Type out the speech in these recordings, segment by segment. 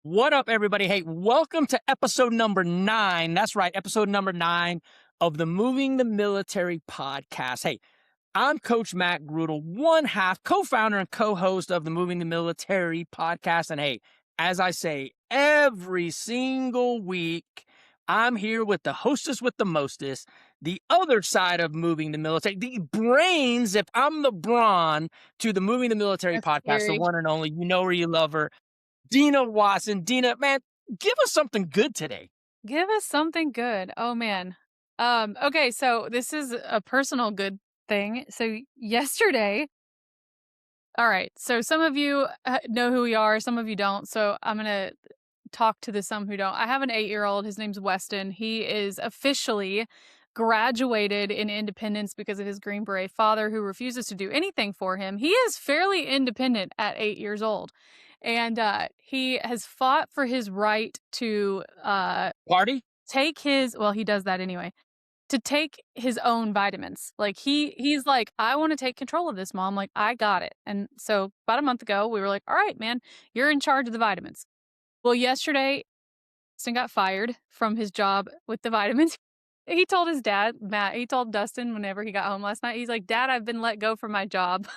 What up, everybody? Hey, welcome to episode number 9. That's right, episode number 9 of the Moving the Military podcast. Hey, I'm Coach Matt Grudel, one half co-founder and co-host of the Moving the Military podcast. And hey, as I say every single week, I'm here with the hostess with the mostest, the other side of Moving the Military, the brains, if I'm the brawn, to the Moving the Military That's podcast, the scary. one and only, you know her, you love her, Deana Watson. Deana, man, give us something good today. Give us something good. Oh man. Okay, so this is a personal good thing. So yesterday, all right. So some of you know who we are, some of you don't. So I'm going to talk to the some who don't. I have an 8-year-old. His name's Weston. He is officially graduated in independence because of his Green Beret father who refuses to do anything for him. He is fairly independent at 8 years old. And he has fought for his right to Party? take his, well, he does that anyway, to take his own vitamins. Like he's like, I want to take control of this, Mom. Like, I got it. And so about a month ago, we were like, all right, man, you're in charge of the vitamins. Well, yesterday, Dustin got fired from his job with the vitamins. He told his dad, Matt, he told Dustin whenever he got home last night, he's like, Dad, I've been let go from my job.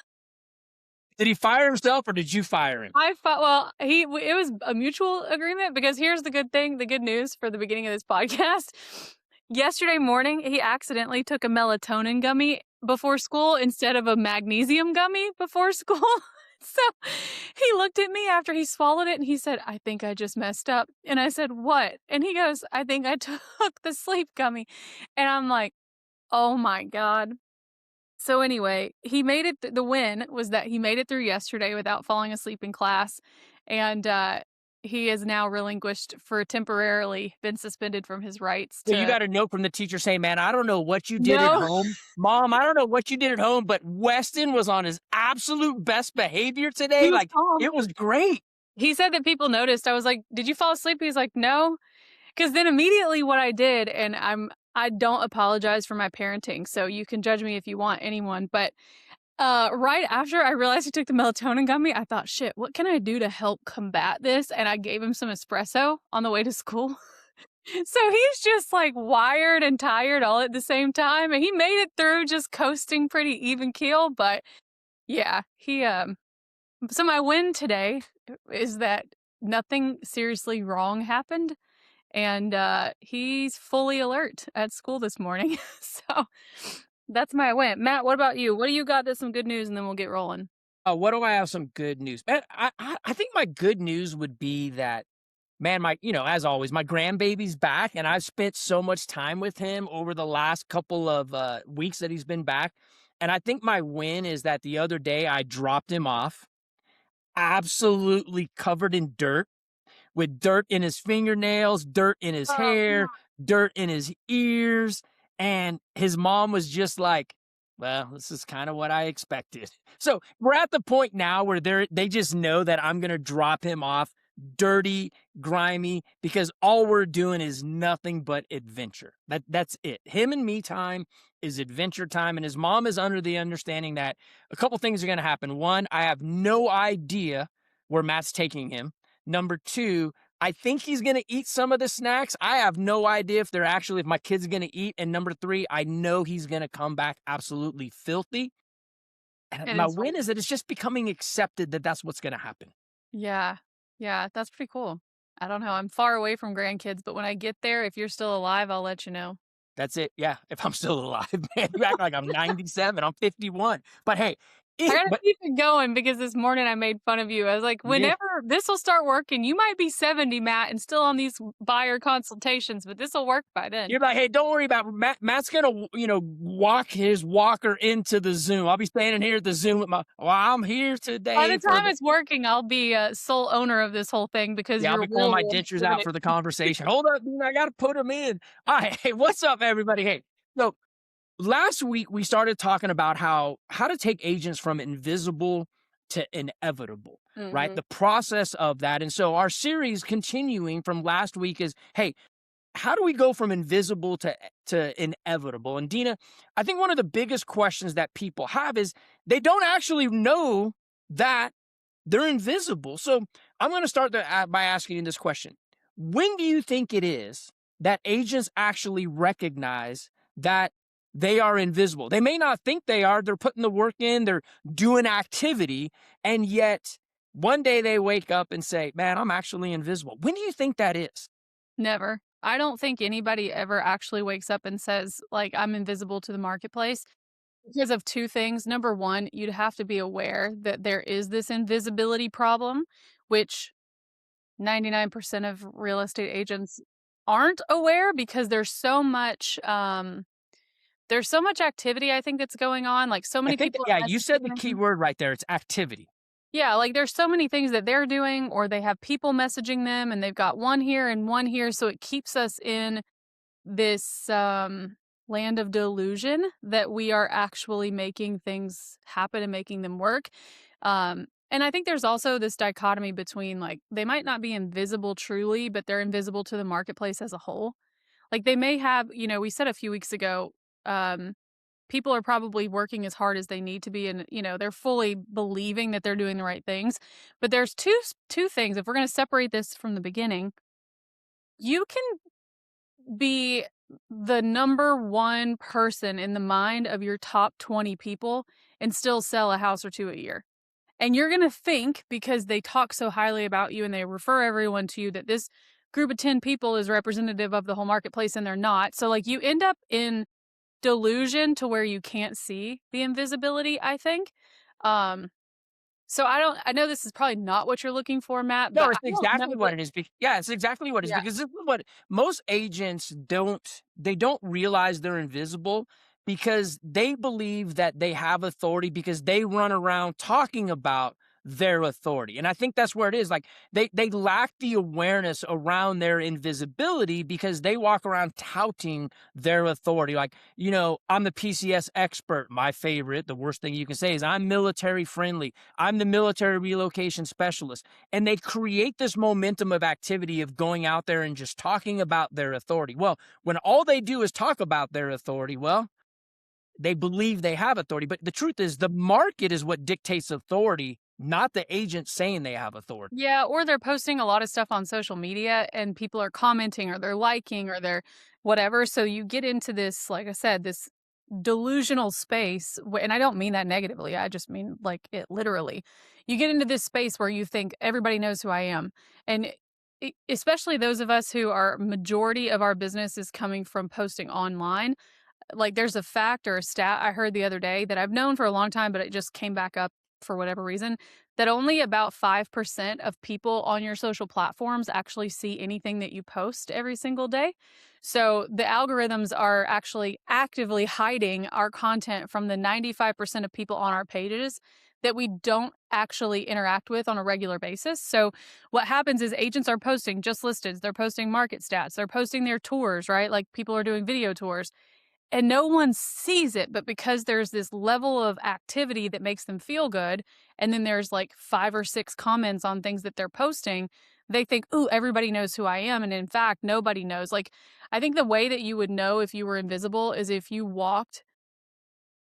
Did he fire himself or did you fire him? I thought, well, it was a mutual agreement because here's the good thing, the good news for the beginning of this podcast. Yesterday morning, he accidentally took a melatonin gummy before school instead of a magnesium gummy before school. So he looked at me after he swallowed it and he said, I think I just messed up. And I said, what? And he goes, I think I took the sleep gummy. And I'm like, oh my God. So anyway, he made it. The win was that he made it through yesterday without falling asleep in class. And he is now relinquished for temporarily been suspended from his rights So you to got a note from the teacher saying, man, I don't know what you did at no. home. Mom, I don't know what you did at home, but Weston was on his absolute best behavior today. He was Like, calm. it was great. He said that people noticed. I was like, did you fall asleep? He's like, no. Because then immediately what I did, and I don't apologize for my parenting, so you can judge me if you want, anyone. But right after I realized he took the melatonin gummy, I thought, shit, what can I do to help combat this? And I gave him some espresso on the way to school. So he's just like wired and tired all at the same time. And he made it through just coasting pretty even keel. But yeah, so my win today is that nothing seriously wrong happened. And he's fully alert at school this morning. So that's my win. Matt, what about you? What do you got that's some good news, and then we'll get rolling? What do I have some good news? Man, I think my good news would be that, man, as always, my grandbaby's back and I've spent so much time with him over the last couple of weeks that he's been back. And I think my win is that the other day I dropped him off absolutely covered in dirt, with dirt in his fingernails, dirt in his hair, dirt in his ears. And his mom was just like, well, this is kind of what I expected. So we're at the point now where they just know that I'm going to drop him off dirty, grimy, because all we're doing is nothing but adventure. That's it. Him and me time is adventure time. And his mom is under the understanding that a couple things are going to happen. One, I have no idea where Matt's taking him. Number two, I think he's going to eat some of the snacks. I have no idea if my kid's going to eat. And number three, I know he's going to come back absolutely filthy. And my win is that it's just becoming accepted that that's what's going to happen. Yeah, that's pretty cool. I don't know. I'm far away from grandkids, but when I get there, if you're still alive, I'll let you know. That's it. Yeah, if I'm still alive, man. You act like I'm 97. I'm 51. But hey, I gotta keep it going because this morning I made fun of you. I was like, whenever this will start working, you might be 70, Matt, and still on these buyer consultations, but this will work by then. You're like, hey, don't worry about it. Matt's gonna, walk his walker into the Zoom. I'll be standing here at the Zoom with I'm here today. By the time it's working, I'll be sole owner of this whole thing because I'll be pulling my dentures out for the conversation. Hold up, I gotta put them in. All right, hey, what's up, everybody? Hey, so last week we started talking about how to take agents from invisible to inevitable, right? The process of that. And so our series continuing from last week is, hey, how do we go from invisible to inevitable? And Deana, I think one of the biggest questions that people have is they don't actually know that they're invisible. So I'm going to start by asking you this question. When do you think it is that agents actually recognize that they are invisible? They may not think they are. They're putting the work in, they're doing activity, and yet one day they wake up and say, man, I'm actually invisible. When do you think that is? Never. I don't think anybody ever actually wakes up and says, like, I'm invisible to the marketplace because of two things. Number one, you'd have to be aware that there is this invisibility problem, which 99% of real estate agents aren't aware because there's so much activity I think that's going on. Like so I many think that, people yeah, are you said the messaging key them. word right there. It's activity. Yeah, like there's so many things that they're doing or they have people messaging them and they've got one here and one here. So it keeps us in this land of delusion that we are actually making things happen and making them work. And I think there's also this dichotomy between like they might not be invisible truly, but they're invisible to the marketplace as a whole. Like they may have, we said a few weeks ago, um, people are probably working as hard as they need to be and they're fully believing that they're doing the right things. But there's two things. If we're going to separate this from the beginning, you can be the number one person in the mind of your top 20 people and still sell a house or two a year. And you're going to think because they talk so highly about you and they refer everyone to you that this group of 10 people is representative of the whole marketplace and they're not. So like you end up in delusion to where you can't see the invisibility, I think. Um so I know this is probably not what you're looking for, Matt, No, but I it's don't know exactly what that. it is. Yeah, it's exactly what it is Yeah. because this is what most agents don't realize they're invisible because they believe that they have authority because they run around talking about their authority. And I think that's where it is. Like they lack the awareness around their invisibility because they walk around touting their authority. Like, I'm the PCS expert. My favorite, the worst thing you can say is I'm military friendly. I'm the military relocation specialist. And they create this momentum of activity of going out there and just talking about their authority. Well, when all they do is talk about their authority, well, they believe they have authority. But the truth is, the market is what dictates authority, not the agent saying they have authority. Yeah, or they're posting a lot of stuff on social media and people are commenting or they're liking or they're whatever. So you get into this, like I said, this delusional space. And I don't mean that negatively. I just mean like it literally. You get into this space where you think everybody knows who I am. And especially those of us who are majority of our business is coming from posting online. Like there's a fact or a stat I heard the other day that I've known for a long time, but it just came back up for whatever reason, that only about 5% of people on your social platforms actually see anything that you post every single day. So the algorithms are actually actively hiding our content from the 95% of people on our pages that we don't actually interact with on a regular basis. So what happens is agents are posting just listeds, they're posting market stats, they're posting their tours, right? Like people are doing video tours and no one sees it, but because there's this level of activity that makes them feel good, and then there's like 5 or 6 comments on things that they're posting, they think, "Ooh, everybody knows who I am," and in fact, nobody knows. Like, I think the way that you would know if you were invisible is if you walked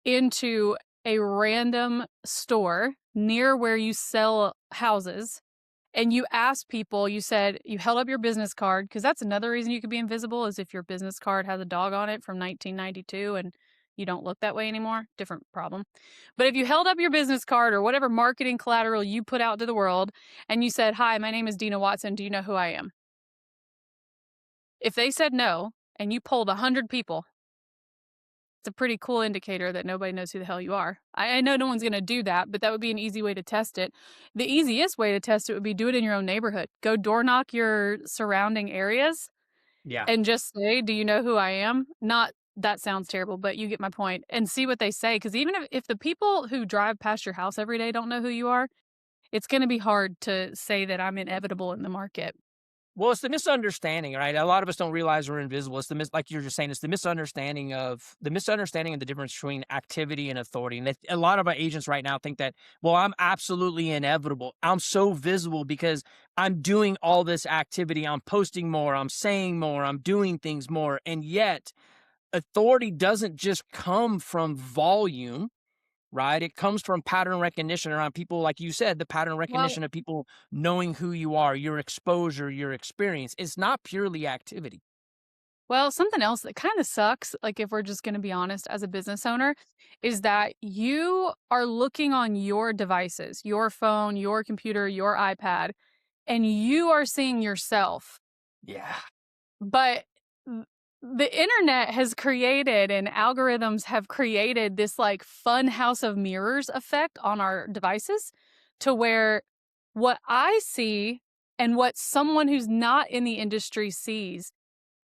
into a random store near where you sell houses and you asked people, you said you held up your business card, because that's another reason you could be invisible is if your business card has a dog on it from 1992 and you don't look that way anymore, different problem. But if you held up your business card or whatever marketing collateral you put out to the world and you said, "Hi, my name is Deana Watson. Do you know who I am?" If they said no and you polled 100 people, it's a pretty cool indicator that nobody knows who the hell you are. I know no one's going to do that, but that would be an easy way to test it. The easiest way to test it would be do it in your own neighborhood. Go door knock your surrounding areas Yeah. and just say, "Do you know who I am?" Not that sounds terrible, but you get my point. And see what they say. Because even if the people who drive past your house every day don't know who you are, it's going to be hard to say that I'm inevitable in the market. Well, it's the misunderstanding, right? A lot of us don't realize we're invisible. It's like you're just saying, it's the misunderstanding of the difference between activity and authority. And a lot of our agents right now think that, well, I'm absolutely inevitable. I'm so visible because I'm doing all this activity. I'm posting more. I'm saying more. I'm doing things more. And yet, authority doesn't just come from volume. right? It comes from pattern recognition around people, like you said, the pattern Well, recognition of people knowing who you are, your exposure, your experience. It's not purely activity. well, something else that kind of sucks, like if we're just going to be honest, as a business owner, is that you are looking on your devices, your phone, your computer, your iPad, and you are seeing yourself. Yeah. But the internet has created and algorithms have created this like fun house of mirrors effect on our devices to where what I see and what someone who's not in the industry sees,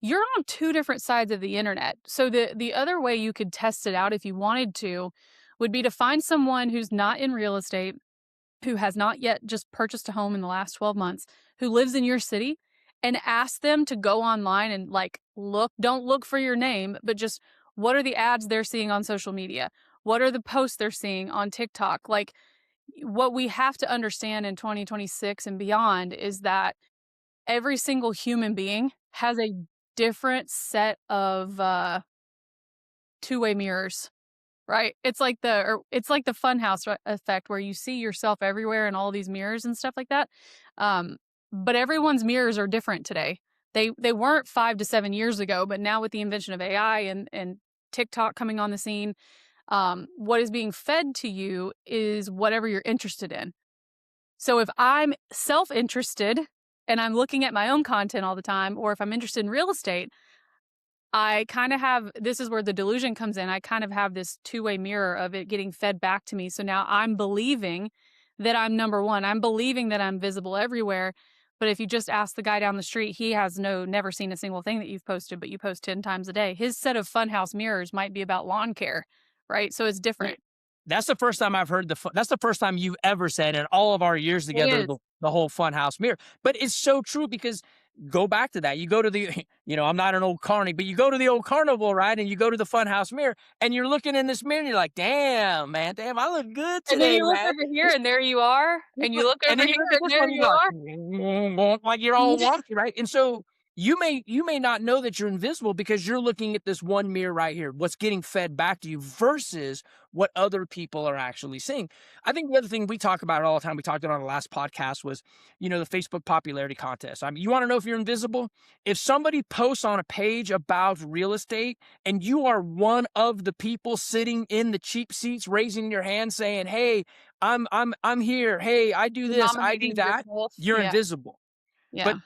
you're on two different sides of the internet. So the other way you could test it out if you wanted to would be to find someone who's not in real estate, who has not yet just purchased a home in the last 12 months, who lives in your city, and ask them to go online and like look, don't look for your name, but just what are the ads they're seeing on social media? What are the posts they're seeing on TikTok? Like what we have to understand in 2026 and beyond is that every single human being has a different set of two-way mirrors. Right? It's like the funhouse effect where you see yourself everywhere in all these mirrors and stuff like that. Um, but everyone's mirrors are different today. They weren't 5 to 7 years ago, but now with the invention of AI and TikTok coming on the scene, what is being fed to you is whatever you're interested in. So if I'm self-interested and I'm looking at my own content all the time, or if I'm interested in real estate, I kind of have this is where the delusion comes in. I kind of have this two-way mirror of it getting fed back to me. So now I'm believing that I'm number one. I'm believing that I'm visible everywhere. But if you just ask the guy down the street, he has never seen a single thing that you've posted, but you post 10 times a day. His set of funhouse mirrors might be about lawn care, right? So it's Yeah. different. That's the first time I've heard that's the first time you've ever said in all of our years It together, is. the whole funhouse mirror. But it's so true because go back to that. You go to the, I'm not an old carny, but you go to the old carnival, right? And you go to the funhouse mirror and you're looking in this mirror and you're like, damn, man, damn, I look good And then today, you look man. over here and there you are. And you look And over then here you look at and this there one, you you're are. like you're all wonky, right? And so you may not know that you're invisible because you're looking at this one mirror right here, what's getting fed back to you versus what other people are actually seeing. I think the other thing we talk about all the time, we talked about on the last podcast was, the Facebook popularity contest. I mean, you want to know if you're invisible? If somebody posts on a page about real estate and you are one of the people sitting in the cheap seats, raising your hand saying, hey, I'm here. Hey, I do this, I do Nominating that. yourself. You're Yeah. invisible. Yeah. But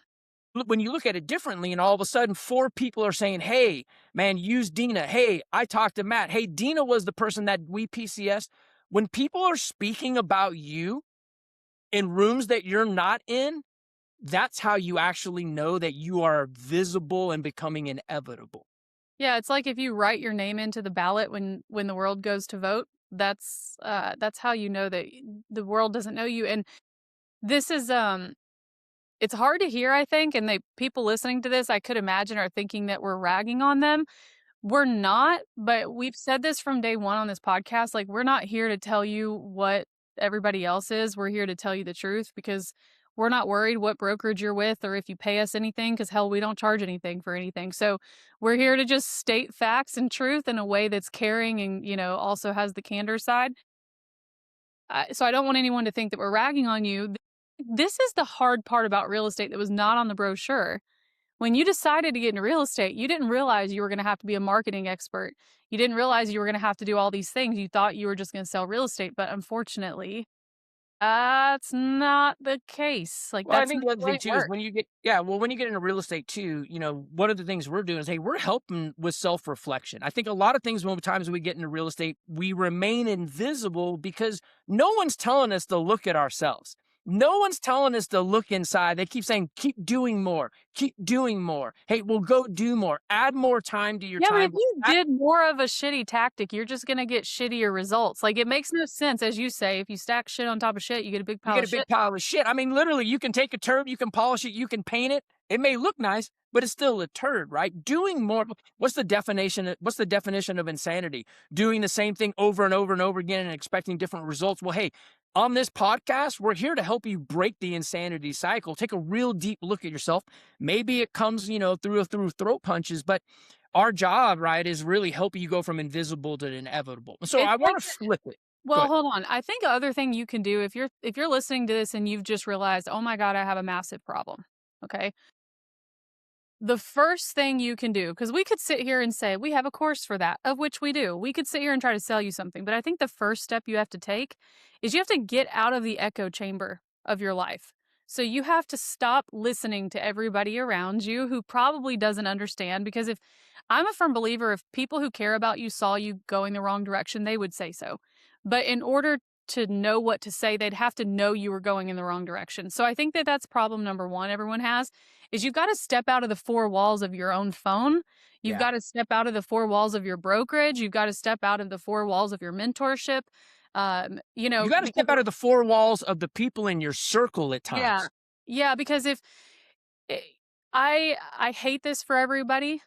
when you look at it differently and all of a sudden 4 people are saying, hey, man, use Deana. Hey, I talked to Matt. Hey, Deana was the person that we PCS. When people are speaking about you in rooms that you're not in, that's how you actually know that you are visible and becoming inevitable. Yeah, it's like if you write your name into the ballot when the world goes to vote, that's how you know that the world doesn't know you. And this is it's hard to hear, I think, and they people listening to this, I could imagine, are thinking that we're ragging on them. We're not, but we've said this from day one on this podcast. Like, we're not here to tell you what everybody else is. We're here to tell you the truth because we're not worried what brokerage you're with or if you pay us anything, because hell, we don't charge anything for anything. So we're here to just state facts and truth in a way that's caring and, also has the candor side. So I don't want anyone to think that we're ragging on you. This is the hard part about real estate that was not on the brochure. When you decided to get into real estate, you didn't realize you were going to have to be a marketing expert. You didn't realize you were going to have to do all these things. You thought you were just going to sell real estate, but unfortunately, that's not the case. Like, Well, I that's think not the other the way thing it too is works. when you get, yeah, well, when you get into real estate too, one of the things we're doing is, hey, we're helping with self-reflection. I think a lot of things, when times we get into real estate, we remain invisible because no one's telling us to look at ourselves. No one's telling us to look inside. They keep saying, keep doing more, keep doing more. Hey, we'll go do more, add more time to your Yeah, but if time. you did more of a shitty tactic, you're just going to get shittier results. Like, it makes no sense, as you say, if you stack shit on top of shit, you get a big You pile get of a big shit. pile of shit. I mean, literally, you can take a turd, you can polish it, you can paint it. It may look nice, but it's still a turd, right? Doing more. What's the definition? What's the definition of insanity? Doing the same thing over and over and over again and expecting different results. Well, hey, on this podcast, we're here to help you break the insanity cycle. Take a real deep look at yourself. Maybe it comes, through throat punches, but our job, right, is really helping you go from invisible to inevitable. So It's I like want to flip it. Well, hold on. I think the other thing you can do if you're listening to this and you've just realized, "Oh my god, I have a massive problem." Okay? The first thing you can do, because we could sit here and say, "We have a course for that," of which we do. We could sit here and try to sell you something, but I think the first step you have to take is you have to get out of the echo chamber of your life. So you have to stop listening to everybody around you who probably doesn't understand, because if I'm a firm believer, if people who care about you saw you going the wrong direction, they would say so. But in order to know what to say, they'd have to know you were going in the wrong direction. So I think that that's problem number 1 everyone has, is you've got to step out of the 4 walls of your own phone. You've Yeah. got to step out of the 4 walls of your brokerage. You've got to step out of the 4 walls of your mentorship. You got to Because step out of the 4 walls of the people in your circle at yeah. times. Yeah, because if eh, I hate this for everybody,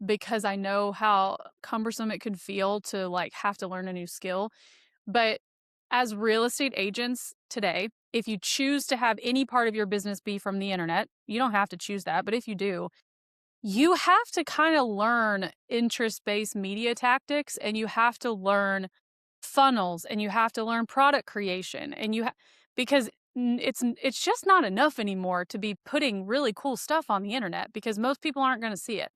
because I know how cumbersome it could feel to like have to learn a new skill. But as real estate agents today, if you choose to have any part of your business be from the internet, you don't have to choose that, but if you do, you have to kind of learn interest-based media tactics, and you have to learn funnels, and you have to learn product creation, and because it's just not enough anymore to be putting really cool stuff on the internet, because most people aren't going to see it.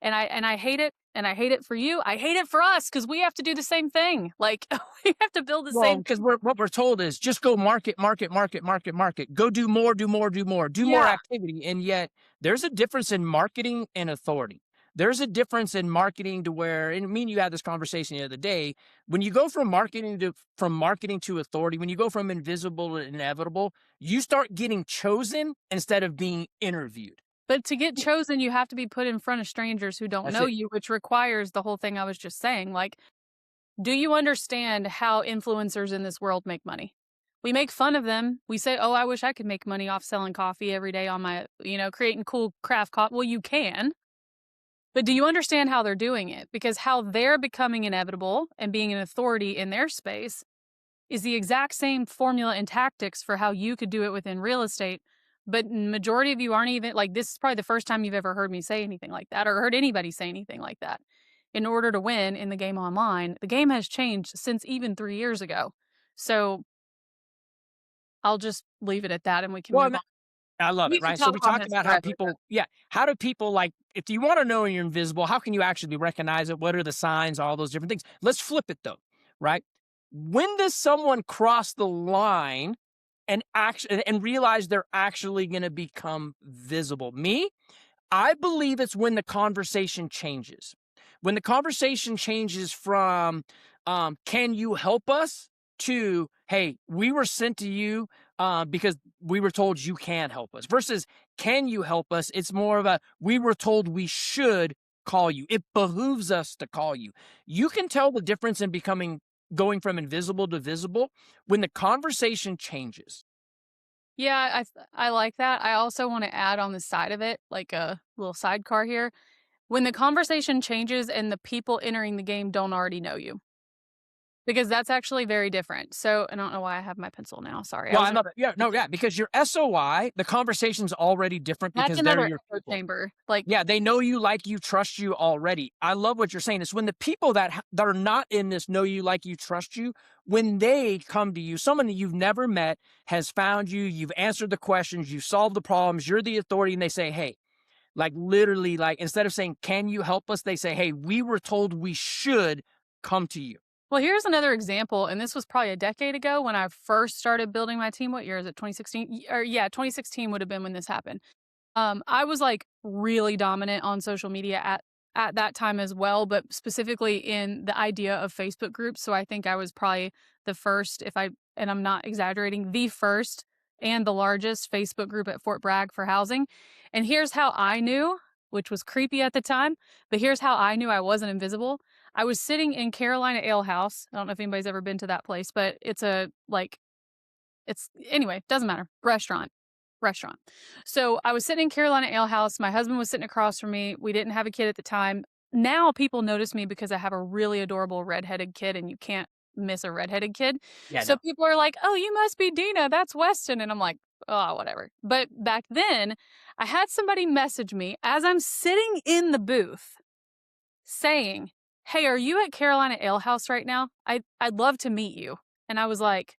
And I hate it, and I hate it for you. I hate it for us because we have to do the same thing. Like, we have to build the Well, same because thing. what we're told is just go market, market, market, market, market. Go do more, do more, do more, do more Yeah, activity. And yet there's a difference in marketing and authority. There's a difference in marketing to where, and me and you had this conversation the other day. When you go from marketing to authority, when you go from invisible to inevitable, you start getting chosen instead of being interviewed. but to get chosen, you have to be put in front of strangers who don't That's know it. you, which requires the whole thing I was just saying. Like, do you understand how influencers in this world make money? We make fun of them. We say, "Oh, I wish I could make money off selling coffee every day on my, creating cool craft coffee." Well, you can. But do you understand how they're doing it? Because how they're becoming inevitable and being an authority in their space is the exact same formula and tactics for how you could do it within real estate. But majority of you aren't even like, this is probably the first time you've ever heard me say anything like that or heard anybody say anything like that. In order to win in the game online, the game has changed since even 3 years ago. So I'll just leave it at that and we can Well, move on. I love it, We could right? So talk we on talked this about how forever. people, yeah, how do people like, if you want to know you're invisible, how can you actually recognize it? What are the signs? All those different things. Let's flip it though, right? When does someone cross the line and realize they're actually going to become visible? Me, I believe it's when the conversation changes. When the conversation changes from, can you help us, to, hey, we were sent to you because we were told you can help us, versus, can you help us? It's more of a, we were told we should call you. It behooves us to call you. You can tell the difference in going from invisible to visible when the conversation changes. Yeah, I like that. I also want to add on the side of it, like a little sidecar here. When the conversation changes and the people entering the game don't already know you, because that's actually very different. So, I don't know why I have my pencil now. Sorry, I Well, I was love it. Yeah, no, gonna yeah, because your SOI, the conversation's already different that's because they're another your echo people. chamber. Like, Yeah, they know you, like you, trust you already. I love what you're saying. It's when the people that are not in this know you, like you, trust you, when they come to you, someone that you've never met has found you, you've answered the questions, you've solved the problems, you're the authority, and they say, hey, like literally, like instead of saying, can you help us? They say, hey, we were told we should come to you. well, here's another example, and this was probably a decade ago when I first started building my team. What year is it? 2016? Or yeah, 2016 would have been when this happened. I was like really dominant on social media at that time as well, but specifically in the idea of Facebook groups. So I think I was probably the first, and I'm not exaggerating, the first and the largest Facebook group at Fort Bragg for housing. And here's how I knew, which was creepy at the time, but here's how I knew I wasn't invisible. I was sitting in Carolina Ale House. I don't know if anybody's ever been to that place, but it's a like it's anyway, doesn't matter. Restaurant. So I was sitting in Carolina Ale House. My husband was sitting across from me. We didn't have a kid at the time. Now people notice me because I have a really adorable redheaded kid, and you can't miss a redheaded kid. Yeah, So no. people are like, "Oh, you must be Deana. That's Weston." And I'm like, "Oh, whatever." But back then, I had somebody message me as I'm sitting in the booth saying, "Hey, are you at Carolina Ale House right now? I'd love to meet you." And I was like,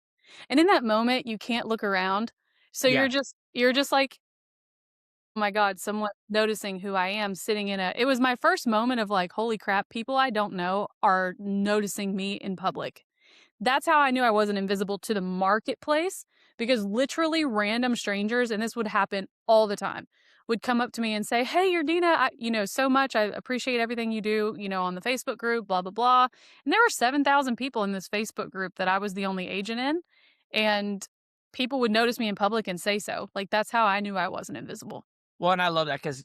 and in that moment, you can't look around. So Yeah. you're just like, "Oh my god, someone noticing who I am sitting in a." It was my first moment of like, "Holy crap, people I don't know are noticing me in public." That's how I knew I wasn't invisible to the marketplace, because literally random strangers, and this would happen all the time, would come up to me and say, "Hey, you're Deana. So much. I appreciate everything you do, on the Facebook group, blah, blah, blah." And there were 7,000 people in this Facebook group that I was the only agent in. And people would notice me in public and say so. Like, that's how I knew I wasn't invisible. Well, and I love that because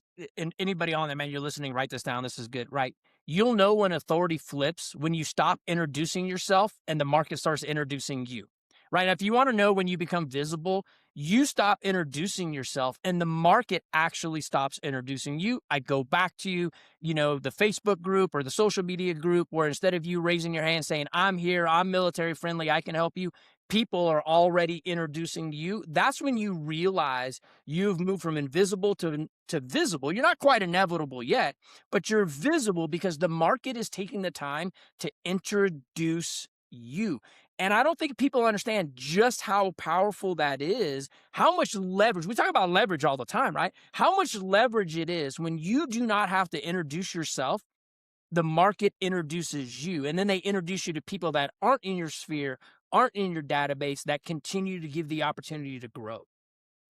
anybody on there, man, you're listening, write this down. This is good, right? You'll know when authority flips when you stop introducing yourself and the market starts introducing you, right? If you want to know when you become visible, you stop introducing yourself and the market actually stops introducing you. I go back to the Facebook group or the social media group where instead of you raising your hand saying, I'm here, I'm military friendly, I can help you, people are already introducing you. That's when you realize you've moved from invisible to visible. You're not quite inevitable yet, but you're visible because the market is taking the time to introduce you. And I don't think people understand just how powerful that is, how much leverage. We talk about leverage all the time, right? How much leverage it is when you do not have to introduce yourself. The market introduces you, and then they introduce you to people that aren't in your sphere, aren't in your database, that continue to give the opportunity to grow.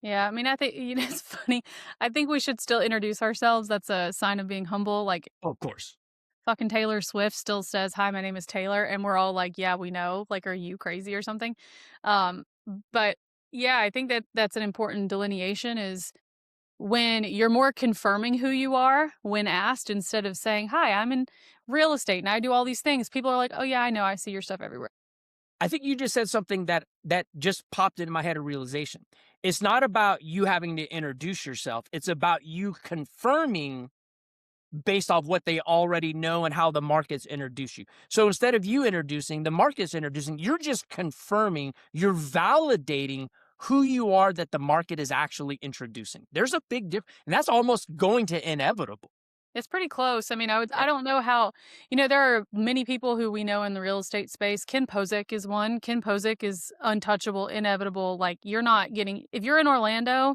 Yeah, I mean, I think, it's funny. I think we should still introduce ourselves. That's a sign of being humble. Like, Oh, of course. fucking Taylor Swift still says, "Hi, my name is Taylor," and we're all like, "Yeah, we know." Like, "Are you crazy or something?" Um, but yeah, I think that that's an important delineation, is when you're more confirming who you are when asked, instead of saying, "Hi, I'm in real estate and I do all these things." People are like, "Oh yeah, I know. I see your stuff everywhere." I think you just said something that just popped into my head, a realization. It's not about you having to introduce yourself. It's about you confirming based off what they already know and how the markets introduce you. So instead of you introducing, the market's introducing, you're just confirming, you're validating who you are that the market is actually introducing. There's a big difference, and that's almost going to inevitable. It's pretty close. I mean, Yeah. I don't know how, there are many people who we know in the real estate space. Ken Posick is one. Ken Posick is untouchable, inevitable. Like, you're not getting, if you're in Orlando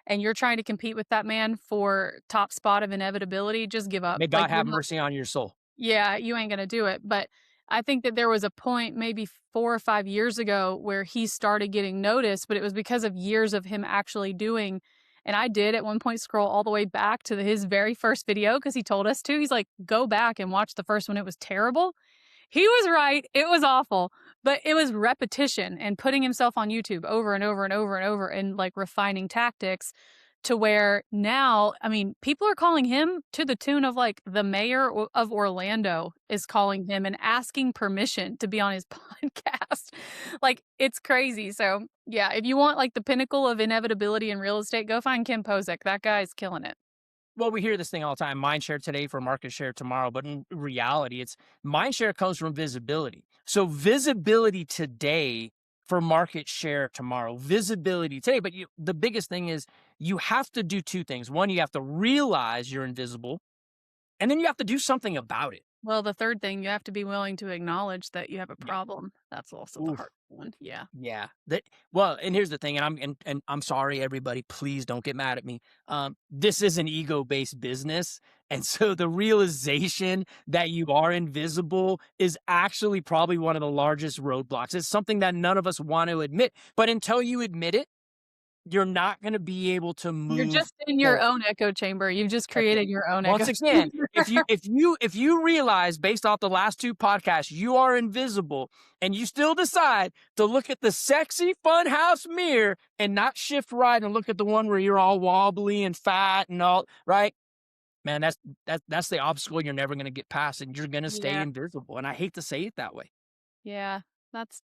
and you're trying to compete with that man for top spot of inevitability, just give up. May Like, God you're have not. mercy on your soul. Yeah, you ain't gonna do it. But I think that there was a point maybe 4 or 5 years ago where he started getting noticed, but it was because of years of him actually doing, and I did at one point scroll all the way back to his very first video, because he told us to. He's like, "Go back and watch the first one. It was terrible." He was right. It was awful, but it was repetition and putting himself on YouTube over and over and over and over, and like refining tactics to where now, I mean, people are calling him, to the tune of like the mayor of Orlando is calling him and asking permission to be on his podcast. Like, it's crazy. So, yeah, if you want like the pinnacle of inevitability in real estate, go find Kim Posick. That guy's killing it. Well, we hear this thing all the time, mind share today for market share tomorrow. But in reality, it's mind share comes from visibility. So visibility today for market share tomorrow, visibility today. But the biggest thing is you have to do two things. One, you have to realize you're invisible, and then you have to do something about it. Well, the third thing, you have to be willing to acknowledge that you have a Yeah. problem. That's also the Oof. hard one. Yeah. Yeah. Well, and here's the thing, and I'm sorry, everybody. Please don't get mad at me. This is an ego-based business, and so the realization that you are invisible is actually probably one of the largest roadblocks. It's something that none of us want to admit, but until you admit it, you're not going to be able to You're move just in your forward. own echo chamber. You've just That's it. created your own echo Once again, chamber. if you realize based off the last two podcasts you are invisible and you still decide to look at the sexy fun house mirror and not shift right and look at the one where you're all wobbly and fat and all right, man, that's the obstacle you're never going to get past, and you're going to stay Yeah. invisible. And I hate to say it that way. Yeah. That's,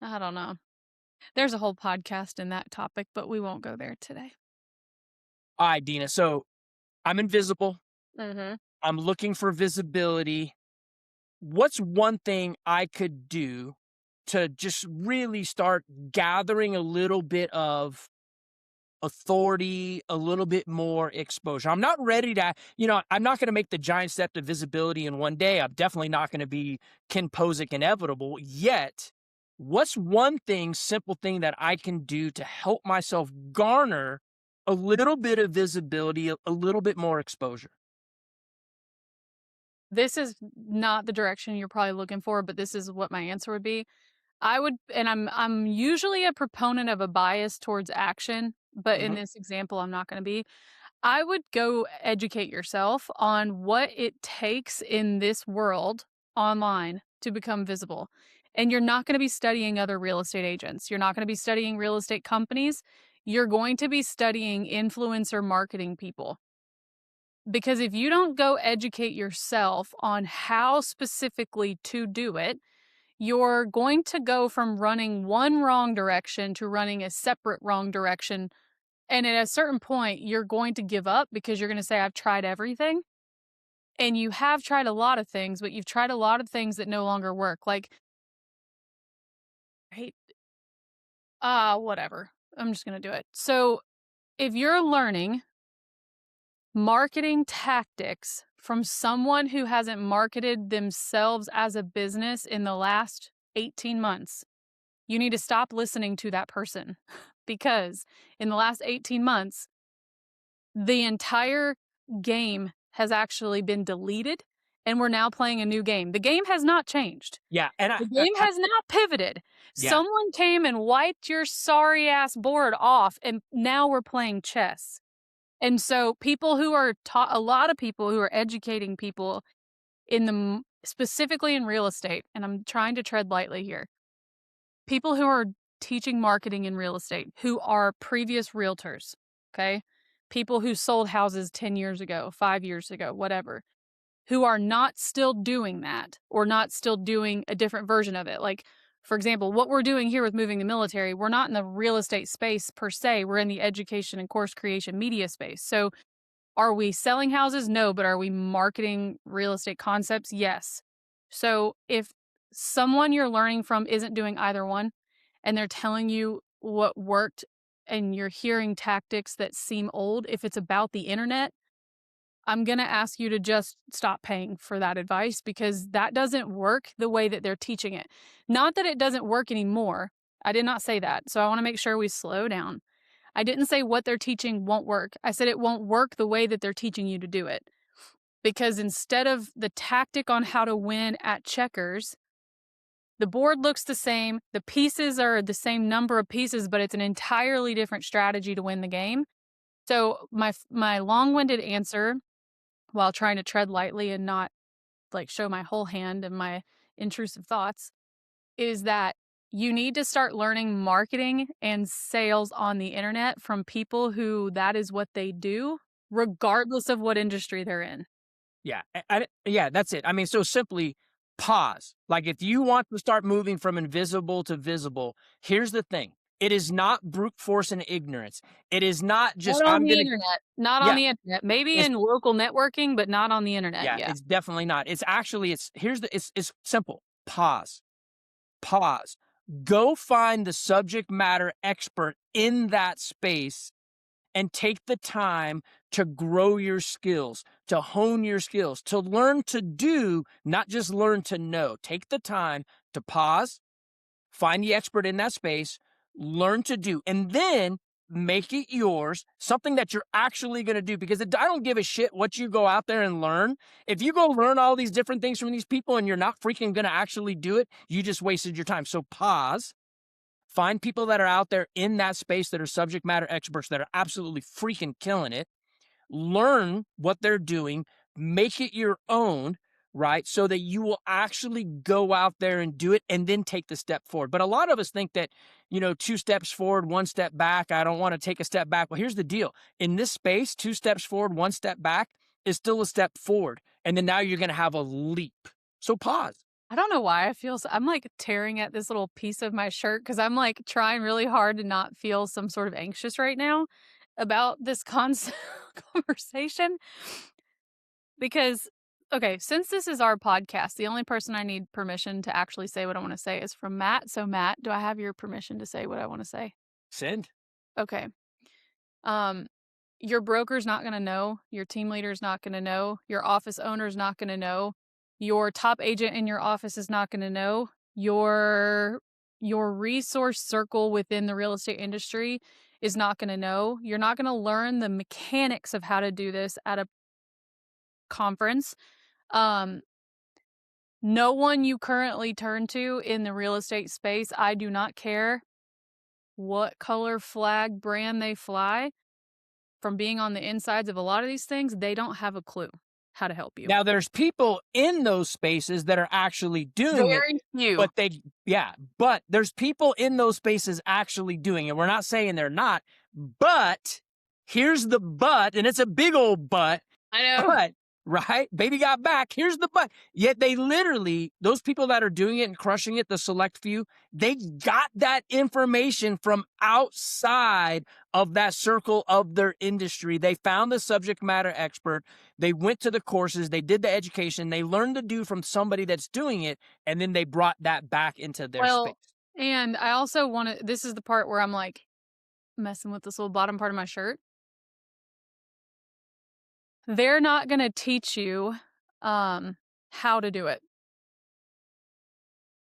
I don't know. There's a whole podcast in that topic, but we won't go there today. All right, Deana. So I'm invisible. Mhm. I'm looking for visibility. What's one thing I could do to just really start gathering authority, a little bit more exposure. I'm not ready to, I'm not going to make the giant step to visibility in one day. I'm definitely not going to be Ken Posick inevitable yet. What's one thing, simple thing that I can do to help myself garner a little bit of visibility, a little bit more exposure? This is not the direction you're probably looking for, but this is what my answer would be. I would, and I'm usually a proponent of a bias towards action, but in Hmm. this example, I'm not going to be. I would go educate yourself on what it takes in this world online to become visible. And you're not going to be studying other real estate agents. You're not going to be studying real estate companies. You're going to be studying influencer marketing people. Because if you don't go educate yourself on how specifically to do it, you're going to go from running one wrong direction to running a separate wrong direction. And at a certain point, you're going to give up because you're going to say, I've tried everything. And you have tried a lot of things, but you've tried a lot of things that no longer work. Like, I hate, whatever. I'm just going to do it. So if you're learning marketing tactics from someone who hasn't marketed themselves as a business in the last 18 months, you need to stop listening to that person because in the last 18 months, the entire game has actually been deleted and we're now playing a new game. The game has not changed. Yeah. And The game I has not pivoted. yeah. Someone came and wiped your sorry ass board off, and now we're playing chess. And so, people who are taught, a lot of people who are educating people in specifically in real estate, and I'm trying to tread lightly here, people who are teaching marketing in real estate who are previous realtors, okay? People who sold houses 10 years ago, 5 years ago, whatever, who are not still doing that or not still doing a different version of it. Like, for example, what we're doing here with moving the military, we're not in the real estate space per se, we're in the education and course creation media space. So, are we selling houses? No, but are we marketing real estate concepts? Yes. So, if someone you're learning from isn't doing either one and they're telling you what worked and you're hearing tactics that seem old, if it's about the internet, I'm going to ask you to just stop paying for that advice because that doesn't work the way that they're teaching it. Not that it doesn't work anymore. I did not say that. So I want to make sure we slow down. I didn't say what they're teaching won't work. I said it won't work the way that they're teaching you to do it. Because instead of the tactic on how to win at checkers, the board looks the same. The pieces are the same number of pieces, but it's an entirely different strategy to win the game. So my long-winded answer, while trying to tread lightly and not like show my whole hand and my intrusive thoughts, is that you need to start learning marketing and sales on the internet from people who that is what they do, regardless of what industry they're in. Yeah, yeah, that's it. I mean, so simply pause. Like if you want to start moving from invisible to visible, here's the thing. It is not brute force and ignorance. It is not just Not on I'm the gonna internet. Not on yeah, the internet. Maybe it's in local networking, but not on the internet. yeah, Yeah. it's definitely not. It's actually it's here's the it's simple. Pause. Pause. Go find the subject matter expert in that space and take the time to grow your skills, to hone your skills, to learn to do, not just learn to know. Take the time to pause, find the expert in that space, learn to do, and then make it yours, something that you're actually going to do. Because I don't give a shit what you go out there and learn. If you go learn all these different things from these people and you're not freaking going to actually do it, you just wasted your time. So pause. Find people that are out there in that space that are subject matter experts that are absolutely freaking killing it. Learn what they're doing, make it your own, right? So that you will actually go out there and do it and then take the step forward. But a lot of us think that, 2 steps forward, 1 step back. I don't want to take a step back. Well, here's the deal. In this space, 2 steps forward, 1 step back is still a step forward. And then now you're going to have a leap. So pause. I don't know why I feel I'm like tearing at this little piece of my shirt because I'm like trying really hard to not feel some sort of anxious right now about this conversation. Because, okay, since this is our podcast, the only person I need permission to actually say what I want to say is from Matt. So, Matt, do I have your permission to say what I want to say? Send. Okay. Um, your broker's not gonna know, your team leader's not gonna know, your office owner's not gonna know, your top agent in your office is not gonna know, your resource circle within the real estate industry is not gonna know. You're not gonna learn the mechanics of how to do this at a conference. Um, no one you currently turn to in the real estate space, I do not care what color flag brand they fly. From being on the insides of a lot of these things, they don't have a clue how to help you. Now there's people in those spaces that are actually doing it, Very few. but yeah, but there's people in those spaces actually doing it. We're not saying they're not, but here's the but, and it's a big old but, I know. but, right? Baby got back. Here's the but. Yet they literally, those people that are doing it and crushing it, the select few, they got that information from outside of that circle of their industry. They found the subject matter expert. They went to the courses, they did the education, they learned to do from somebody that's doing it, and then they brought that back into their space. Well, and I also wanna this is the part where I'm, like, messing with this little bottom part of my shirt. They're not gonna teach you, how to do it.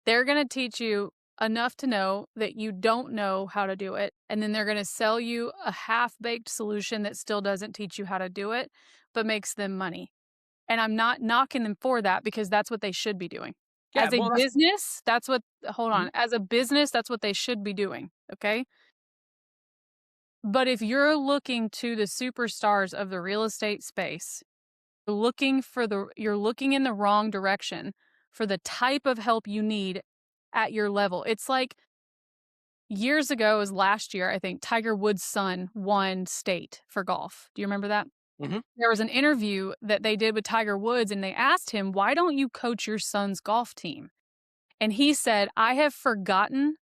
They're gonna teach you enough to know that you don't know how to do it, and then they're gonna sell you a half-baked solution that still doesn't teach you how to do it, but makes them money. And I'm not knocking them for that because that's what they should be doing. Yeah, As a well, that's business, that's what hold mhm. on. As a business, that's what they should be doing, okay? But if you're looking to the superstars of the real estate space, you're looking in the wrong direction for the type of help you need at your level. It's like years ago, it was last year, I think Tiger Woods' son won state for golf. Do you remember that? Mhm. There was an interview that they did with Tiger Woods, and they asked him, "Why don't you coach your son's golf team?" And he said, "I have forgotten,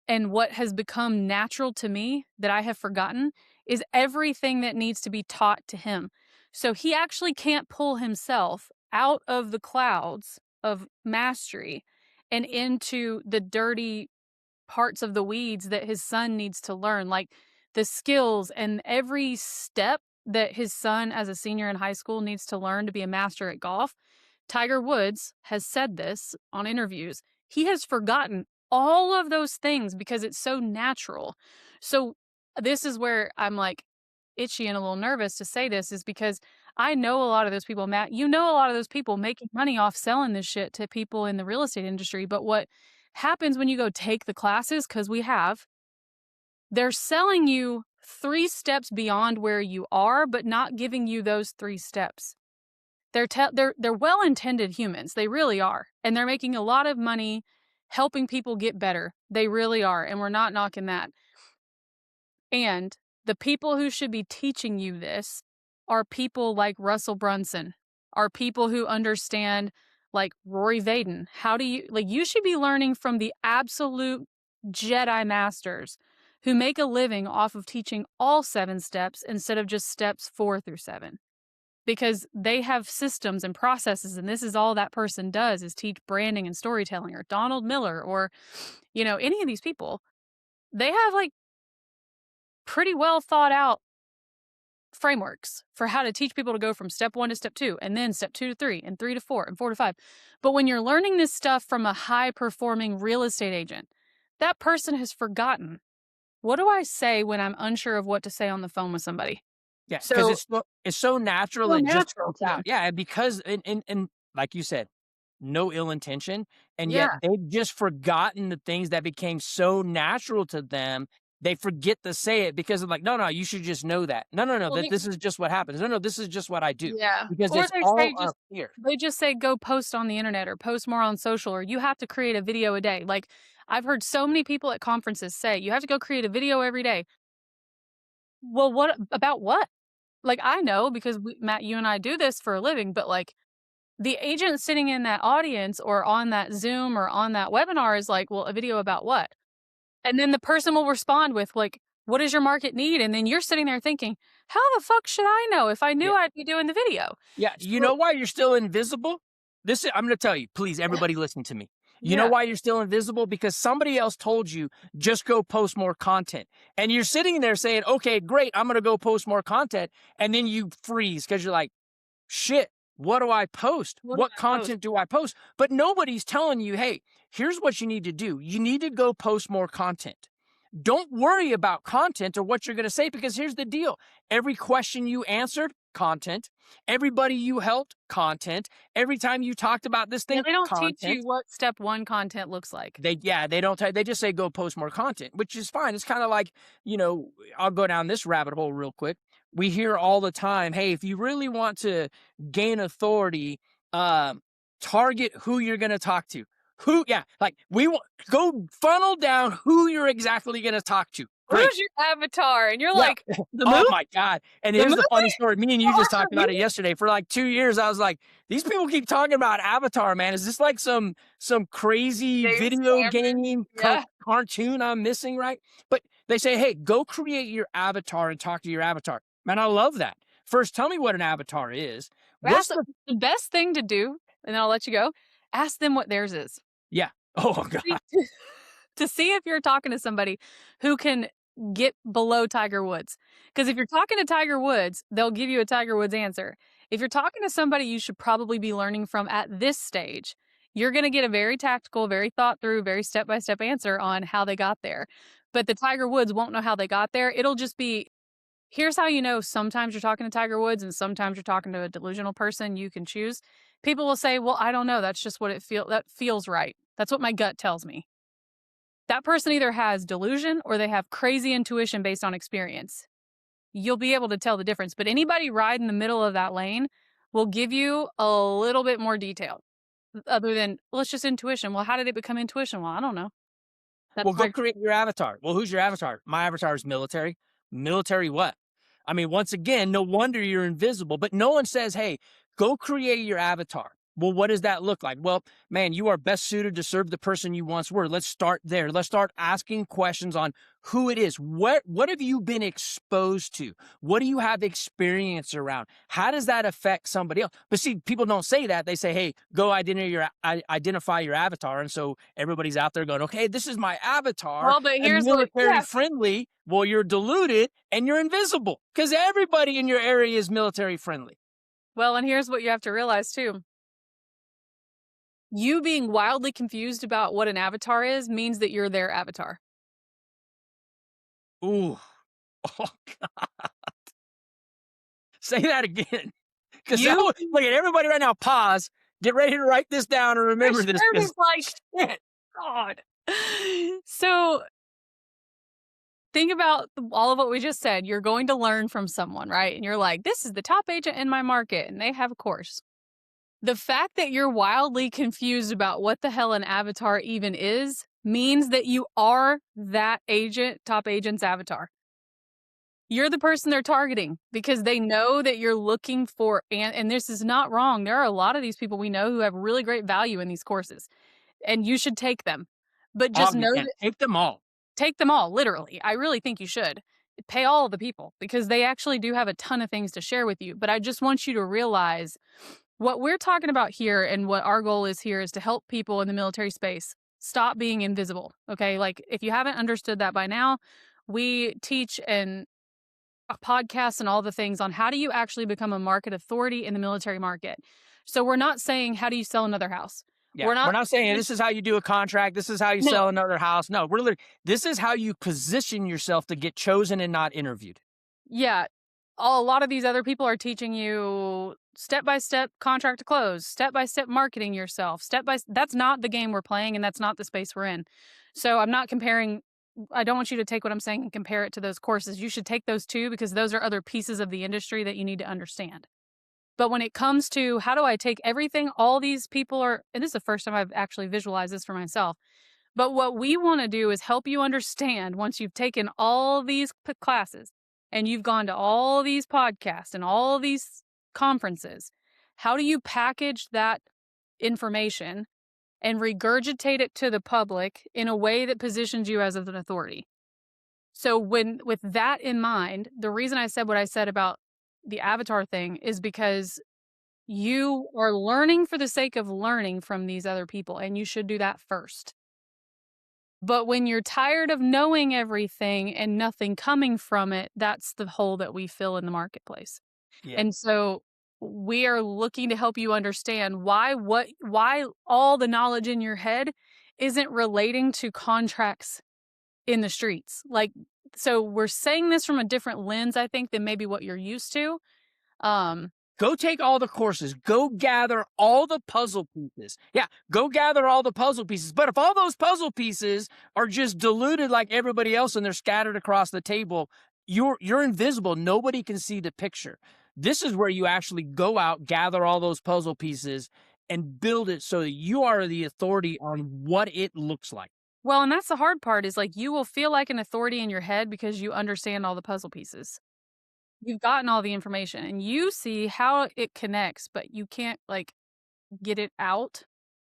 and what has become natural to me that I have forgotten is everything that needs to be taught to him." So he actually can't pull himself out of the clouds of mastery and into the dirty parts of the weeds that his son needs to learn, like the skills and every step that his son as a senior in high school needs to learn to be a master at golf. Tiger Woods has said this on interviews. He has forgotten all of those things because it's so natural. So this is where I'm like itchy and a little nervous to say this is because I know a lot of those people, Matt, you know a lot of those people making money off selling this shit to people in the real estate industry, but what happens when you go take the classes, because we have, they're selling you 3 steps beyond where you are, but not giving you those 3 steps. They're well-intended humans, they really are, and they're making a lot of money helping people get better. They really are, and we're not knocking that. And the people who should be teaching you this are people like Russell Brunson, are people who understand, like Rory Vaden. How do you, like, you should be learning from the absolute Jedi masters who make a living off of teaching all 7 steps instead of just steps 4 through 7. Because they have systems and processes, and this is all that person does is teach branding and storytelling, or Donald Miller, or, any of these people. They have like pretty well thought out frameworks for how to teach people to go from step 1 to step 2, and then step 2 to 3, and 3 to 4, and 4 to 5. But when you're learning this stuff from a high performing real estate agent, that person has forgotten, what do I say when I'm unsure of what to say on the phone with somebody? Yeah, because So it's so natural, so it just natural comes to out. them. Yeah, because and like you said, no ill intention, and Yeah. yet they've just forgotten the things that became so natural to them. They forget to say it because of like, no, no, you should just know that. No, no, no, Well, that this is just what happens. No, no, this is just what I do yeah. because Or it's all just up here. they just say go post on the internet or post more on social, or you have to create a video a day. Like, I've heard so many people at conferences say you have to go create a video every day. Well, what about what? Like, I know because Matt, you and I do this for a living, but like the agent sitting in that audience or on that Zoom or on that webinar is like, well, a video about what? And then the person will respond with like, what does your market need? And then you're sitting there thinking, how the fuck should I know? If I knew, Yeah, I'd be doing the video. yeah. You So know why you're still invisible? I'm going to tell you, please, everybody, listen to me. You know Yeah. why you're still invisible? Because somebody else told you, just go post more content. And you're sitting there saying, okay, great, I'm going to go post more content. And then you freeze because you're like, shit, what do I post? What do What I post? content do I post? But nobody's telling you, hey, here's what you need to do. You need to go post more content. Don't worry about content or what you're going to say, because here's the deal. Every question you answered, content. Everybody you helped, content. Every time you talked about this Yeah, thing, they don't teach content. you what step 1 content looks like. They don't, they just say go post more content, which is fine. It's kind of like, I'll go down this rabbit hole real quick. We hear all the time, hey, if you really want to gain authority, target who you're going to talk to. Like we want go funnel down who you're exactly going to talk to. Great. Who's your avatar? And you're Yeah. like, the Oh movie? my God. And The here's movie? the funny story. Me and you The just horror talked about movie? it yesterday. For like 2 years, I was like, these people keep talking about Avatar, man. Is this like some crazy James video Cameron? game Yeah. cartoon I'm missing, right? But they say, hey, go create your avatar and talk to your avatar. Man, I love that. First, tell me what an avatar is. What's Ask the the best thing to do, and then I'll let you go, ask them what theirs is. Yeah. Oh See God. to see if you're talking to somebody who can get below Tiger Woods. Because if you're talking to Tiger Woods, they'll give you a Tiger Woods answer. If you're talking to somebody you should probably be learning from at this stage, you're going to get a very tactical, very thought through, very step-by-step answer on how they got there. But the Tiger Woods won't know how they got there. It'll just be, here's how you know sometimes you're talking to Tiger Woods and sometimes you're talking to a delusional person. You can choose. People will say, well, I don't know. That's just what that feels right. That's what my gut tells me. That person either has delusion or they have crazy intuition based on experience. You'll be able to tell the difference. But anybody right in the middle of that lane will give you a little bit more detail other than, well, it's just intuition. Well, how did it become intuition? Well, I don't know. That's Well, go my create your avatar. Well, who's your avatar? My avatar is military. Military what? I mean, once again, no wonder you're invisible, but no one says, hey, go create your avatar. Well, what does that look like? Well, man, you are best suited to serve the person you once were. Let's start there. Let's start asking questions on who it is. What have you been exposed to? What do you have experience around? How does that affect somebody else? But see, people don't say that. They say, hey, go identify your avatar. And so everybody's out there going, okay, this is my avatar. well, but I'm here's what, military yeah. friendly. Well, you're deluded and you're invisible because everybody in your area is military friendly. Well, and here's what you have to realize too. You being wildly confused about what an avatar is means that you're their avatar. Ooh. Oh, God. Say that again. Because that You would, look at everybody right now, pause, get ready to write this down and remember this. sure Because was like, God. So think about all of what we just said. You're going to learn from someone, right? And you're like, this is the top agent in my market, and they have a course. The fact that you're wildly confused about what the hell an avatar even is means that you are that top agent's avatar. You're the person they're targeting because they know that you're looking for, and this is not wrong. There are a lot of these people we know who have really great value in these courses, and you should take them. But just know that take them all. take them all, literally. I really think you should. Pay all of the people because they actually do have a ton of things to share with you. But I just want you to realize what we're talking about here and what our goal is here is to help people in the military space stop being invisible. Okay. Like if you haven't understood that by now, we teach and a podcast and all the things on how do you actually become a market authority in the military market. So we're not saying how do you sell another house. Yeah, we're not saying this is how you do a contract. This is how you sell another house. No, this is how you position yourself to get chosen and not interviewed. Yeah. A lot of these other people are teaching you step-by-step contract to close, step-by-step marketing yourself, that's not the game we're playing and that's not the space we're in. So I'm not comparing. I don't want you to take what I'm saying and compare it to those courses. You should take those too because those are other pieces of the industry that you need to understand. But when it comes to how do I take everything all these people are, and this is the first time I've actually visualized this for myself, but what we want to do is help you understand once you've taken all these classes and you've gone to all these podcasts and all these conferences, how do you package that information and regurgitate it to the public in a way that positions you as an authority? So with that in mind, the reason I said what I said about the avatar thing is because You are learning for the sake of learning from these other people, and you should do that first. But when you're tired of knowing everything and nothing coming from it, that's the hole that we fill in the marketplace. Yeah. And so we are looking to help you understand why all the knowledge in your head isn't relating to contracts in the streets. Like, so we're saying this from a different lens, I think, than maybe what you're used to. Um, Go take all the courses. Go gather all the puzzle pieces. Yeah, go gather all the puzzle pieces. But if all those puzzle pieces are just diluted like everybody else and they're scattered across the table, you're invisible. Nobody can see the picture. This is where you actually go out, gather all those puzzle pieces, and build it so that you are the authority on what it looks like. well, and that's the hard part is like you will feel like an authority in your head because you understand all the puzzle pieces. You've gotten all the information and you see how it connects, but you can't like get it out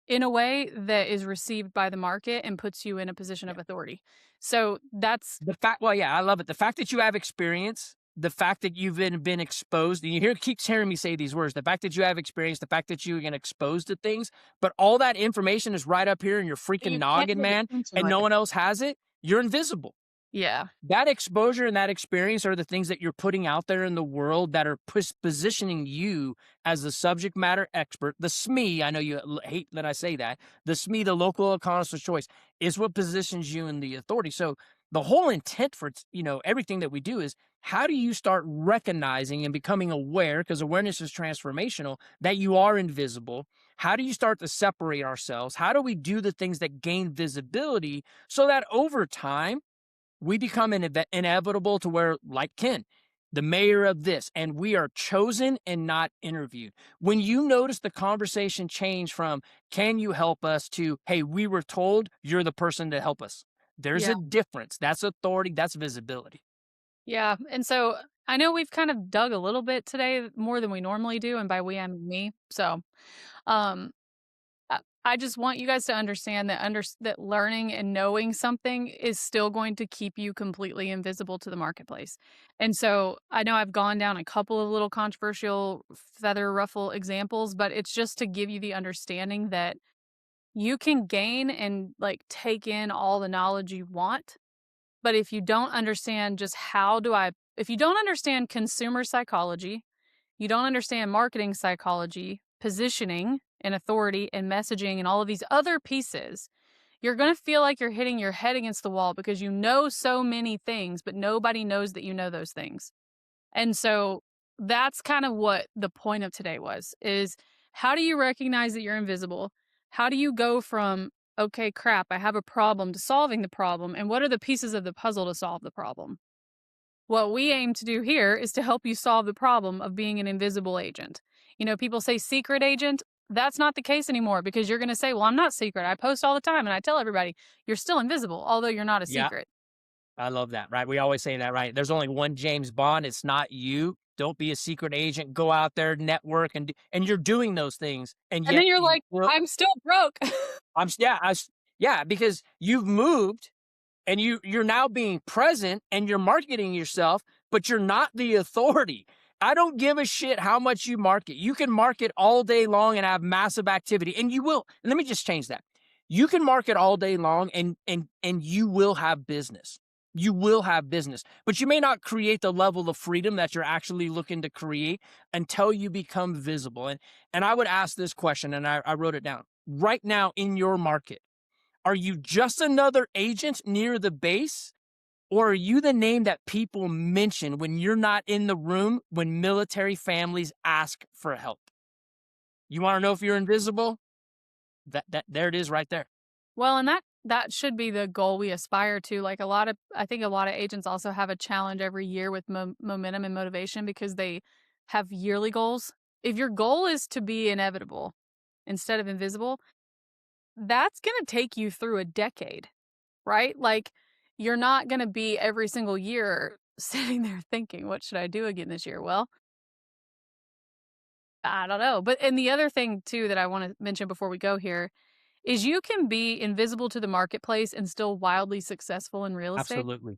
in a way that is received by the market and puts you in a position Yeah. of authority. So that's The fact, well, yeah, I love it. The fact that you have experience, the fact that you've been exposed, and you keeps hearing me say these words, the fact that you have experience, the fact that you've been exposed to things, but all that information is right up here in your freaking you can't noggin, pay man, attention and with no it. one else has it. You're invisible. Yeah. That exposure and that experience are the things that you're putting out there in the world that are positioning you as the subject matter expert. The SME, I know you hate that I say that, the SME, the local economist of choice, is what positions you in the authority. So the whole intent for everything that we do is how do you start recognizing and becoming aware, because awareness is transformational, that you are invisible? How do you start to separate ourselves? How do we do the things that gain visibility so that over time we become inevitable to where, like Ken, the mayor of this, and we are chosen and not interviewed. When you notice the conversation change from, can you help us, to, hey, we were told you're the person to help us. There's Yeah. a difference. That's authority. That's visibility. Yeah. And so I know we've kind of dug a little bit today more than we normally do. And by we, I mean me. So, um, I just want you guys to understand that that learning and knowing something is still going to keep you completely invisible to the marketplace. And so I know I've gone down a couple of little controversial feather ruffle examples, but it's just to give you the understanding that you can gain and like take in all the knowledge you want. But if you don't understand just if you don't understand consumer psychology, you don't understand marketing psychology, positioning and authority and messaging and all of these other pieces, you're going to feel like you're hitting your head against the wall because you know so many things, but nobody knows that you know those things. And so that's kind of what the point of today was is how do you recognize that you're invisible? How do you go from okay, crap, I have a problem to solving the problem and what are the pieces of the puzzle to solve the problem? What we aim to do here is to help you solve the problem of being an invisible agent. You know, people say secret agent. That's not the case anymore because you're going to say, well, I'm not secret. I post all the time and I tell everybody you're still invisible, although you're not a Yeah, secret. I love that, right? We always say that, right? There's only one James Bond. It's not you. Don't be a secret agent. Go out there, network, and you're doing those things, and And then yet you're you like, still, I'm still broke. yeah, yeah, because you've moved and you're now being present and you're marketing yourself, but you're not the authority. I don't give a shit how much you market. You can market all day long and have massive activity, and you will. And let me just change that. You can market all day long and you will have business. You will have business, but you may not create the level of freedom that you're actually looking to create until you become visible. And I would ask this question, and I wrote it down. Right now in your market, are you just another agent near the base? Or are you the name that people mention when you're not in the room when military families ask for help? You want to know if you're invisible? That there it is right there. Well, and that should be the goal we aspire to. Like I think a lot of agents also have a challenge every year with momentum and motivation because they have yearly goals. If your goal is to be inevitable instead of invisible, that's going to take you through a decade, right? Like you're not going to be every single year sitting there thinking, what should I do again this year? Well, I don't know. But and the other thing too that I want to mention before we go here is you can be invisible to the marketplace and still wildly successful in real estate. Absolutely.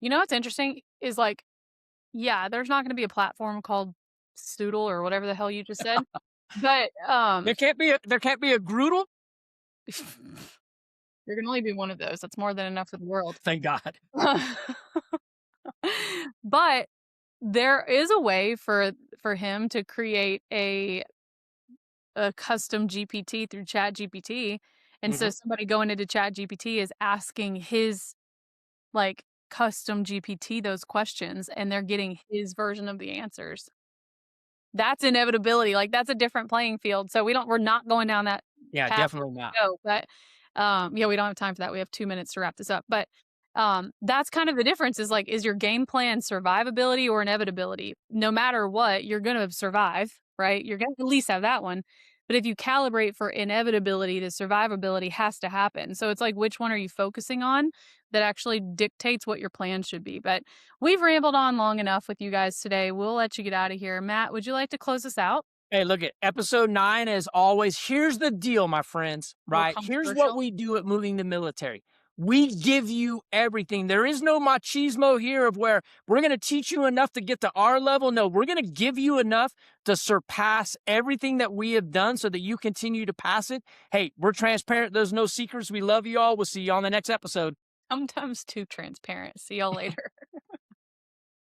You know what's interesting is like, yeah, there's not gonna be a platform called Stoodle or whatever the hell you just said, but, There can't be a Groodle? there can only be one of those. That's more than enough for the world. Thank God. But there is a way for him to create a custom GPT through Chat GPT, and so Mhm. somebody going into Chat GPT is asking his, like, custom GPT those questions, and they're getting his version of the answers. That's inevitability, like, that's a different playing field, so we're not going down that Yeah, path definitely not. go, but, yeah, we don't have time for that, we have 2 minutes to wrap this up, but, that's kind of the difference is, like, is your game plan survivability or inevitability? No matter what, you're gonna survive, right? You're gonna at least have that one, but if you calibrate for inevitability, the survivability has to happen, so it's like, which one are you focusing on that actually dictates what your plan should be, but we've rambled on long enough with you guys today, we'll let you get out of here. Matt, would you like to close us out? Hey, look at episode 9 as always. Here's the deal, my friends, A little right? Here's what controversial? we do at Moving the Military. We give you everything. There is no machismo here of where we're going to teach you enough to get to our level. No, we're going to give you enough to surpass everything that we have done so that you continue to pass it. Hey, we're transparent. There's no secrets. We love you all. We'll see you on the next episode. Sometimes too transparent. See y'all later.